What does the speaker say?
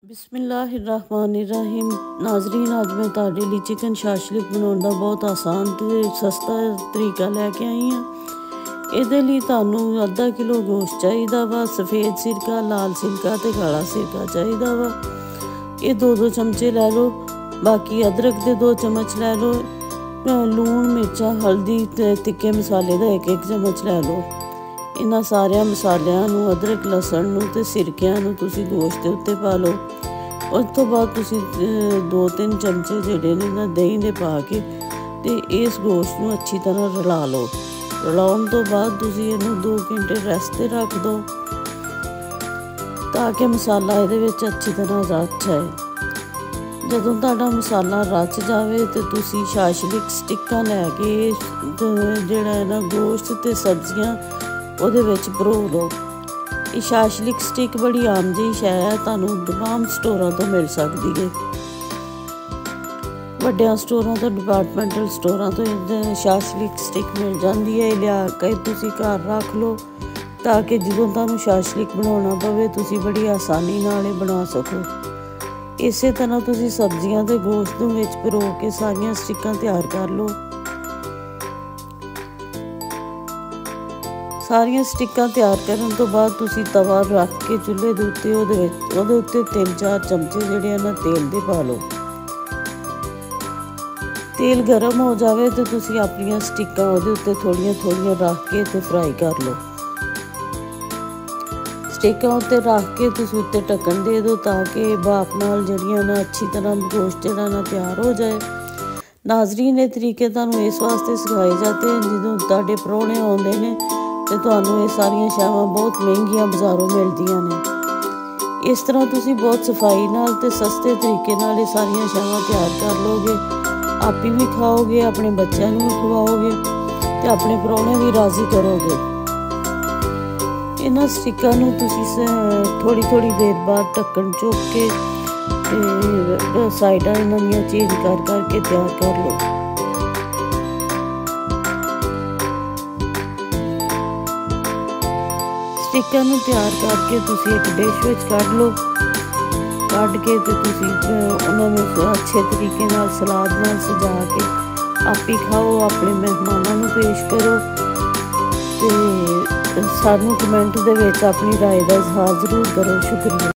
बिस्मिल्लाहिर्रहमानिर्रहीम। नाजरीन, अज मैं तुहाडे लई चिकन शाशलिक बनाउण दा बहुत आसान ते सस्ता तरीका लैके आई हाँ। इहदे लई तुहानूं अद्धा किलो गोश्त चाहिदा वा, सफ़ेद सिरका, लाल सिरका ते काला सिरका चाहिदा वा। ये 2-2 चमचे लै लो। बाकी अदरक दे 2 चम्मच लै लो। लूण, मिर्चा, हल्दी ते तिक्के मसाले दा 1-1 चम्मच लै लो। इन्हां सारिया मसालियां नूं, अदरक लहसुन नूं ते सिरकिਆਂ नूं तुसीं गोश्त दे उत्ते पा लो। उस तो बाद तुसीं 2-3 चमचे जिहड़े ने ना दही दे पा के ते इस गोश्त नूं अच्छी तरह रला लो। रलाउण तो बाद तुसीं इहनूं 2 घंटे रैस्ट ते रख दो ताकि मसाला इहदे विच अच्छी तरह रच जाए। जदों तुहाडा मसाला रच जावे ते तुसीं शाशलिक स्टिक्कां लैके जिहड़ा है ना गोश्त ते सब्जियां ਉਹਦੇ ਵਿੱਚ ਭਰੋ ਲਓ। ਇਹ शाशलिक स्टिक बड़ी आम ਜਿਹੀ ਸ਼ੈ ਹੈ, ਤੁਹਾਨੂੰ तमाम ਸਟੋਰਾਂ ਤੋਂ ਮਿਲ ਸਕਦੀ ਹੈ। ਵੱਡਿਆਂ ਸਟੋਰਾਂ ਤੋਂ, ਡਿਪਾਰਟਮੈਂਟਲ ਸਟੋਰਾਂ ਤੋਂ शाशलिक स्टिक ਮਿਲ ਜਾਂਦੀ ਹੈ। ਇਹ ਲਿਆ ਕੇ ਤੁਸੀਂ ਘਰ ਰੱਖ ਲਓ ਤਾਂ ਕਿ ਜਦੋਂ ਤੁਹਾਨੂੰ शाशलिक ਬਣਾਉਣਾ ਪਵੇ ਤੁਸੀਂ ਬੜੀ ਆਸਾਨੀ ਨਾਲ ਇਹ ਬਣਾ ਸਕੋ। ਇਸੇ ਤਰ੍ਹਾਂ ਤੁਸੀਂ ਸਬਜ਼ੀਆਂ ਤੇ ਗੋਸ਼ਤ ਨੂੰ ਵਿੱਚ ਭਰੋ ਕੇ ਸਾਰੀਆਂ ਸਟਿੱਕਾਂ ਤਿਆਰ ਕਰ ਲਓ। सारिया स्टिक्कां तैयार करने तो बाद तुसी तवा रख के चूल्हे दे उत्ते ਉਹਦੇ ਉੱਤੇ 3-4 चमचे ਜਿਹੜੇ ਨਾ तेल ਦੇ पा लो। तेल गर्म हो जाए तो तुसी अपनी स्टिक्कां ਉਹਦੇ ਉੱਤੇ थोड़ियां रख के ते फ्राई कर लो। स्टिक्कां उत्ते रख के तुसी उत्ते ढक्कन दे दो ताकि भाप नाल ਜਿਹੜੀਆਂ ना अच्छी तरह गोश्त ਜਿਹੜਾ ना तैयार हो जाए। नाजरीन, ये तरीके तुहानूं इस वास्ते सिखाए जाते हैं ਜਦੋਂ ਤੁਹਾਡੇ ਪ੍ਰਾਹੁਣੇ ਆਉਂਦੇ ਨੇ ਤੇ ਤੁਹਾਨੂੰ ਇਹ ਸਾਰੀਆਂ ਸ਼ੈਵਾਂ ਬਹੁਤ ਮਹਿੰਗੀਆਂ ਬਾਜ਼ਾਰੋਂ ਮਿਲਦੀਆਂ ਨੇ। ਇਸ ਤਰ੍ਹਾਂ ਤੁਸੀਂ ਬਹੁਤ ਸਫਾਈ ਨਾਲ ਤੇ ਸਸਤੇ ਤਰੀਕੇ ਨਾਲ ਇਹ ਸਾਰੀਆਂ ਸ਼ੈਵਾਂ ਤਿਆਰ ਕਰ ਲੋਗੇ। ਆਪੀ ਵੀ ਖਾਓਗੇ, ਆਪਣੇ ਬੱਚਿਆਂ ਨੂੰ ਵੀ ਖਵਾਓਗੇ ਤੇ ਆਪਣੇ ਪ੍ਰਾਹੁਣੇ ਵੀ ਰਾਜ਼ੀ ਕਰੋਗੇ। ਇਹਨਾਂ ਸਟਿੱਕਾਂ ਨੂੰ ਤੁਸੀਂ ਥੋੜੀ ਦੇਰ ਬਾਅਦ ਢੱਕਣ ਚੁੱਕ ਕੇ ਤੇ ਸਾਈਡਾਂ ਇਹਨਾਂ ਦੀਆਂ ਚੇਂਜ ਕਰਕੇ ਤਿਆਰ ਕਰ ਲਓ। स्टिक्कां नूं तैयार करके तुसी एक डिश विच कढ लो। कढ के ते तुसी उन्हां नूं अच्छे तरीके नाल सलाद नाल सजा के आप ही खाओ, अपने मेहमानां नूं पेश करो ते सानूं कमेंट दे विच अपनी राय दा इज़हार जरूर करो। शुक्रिया।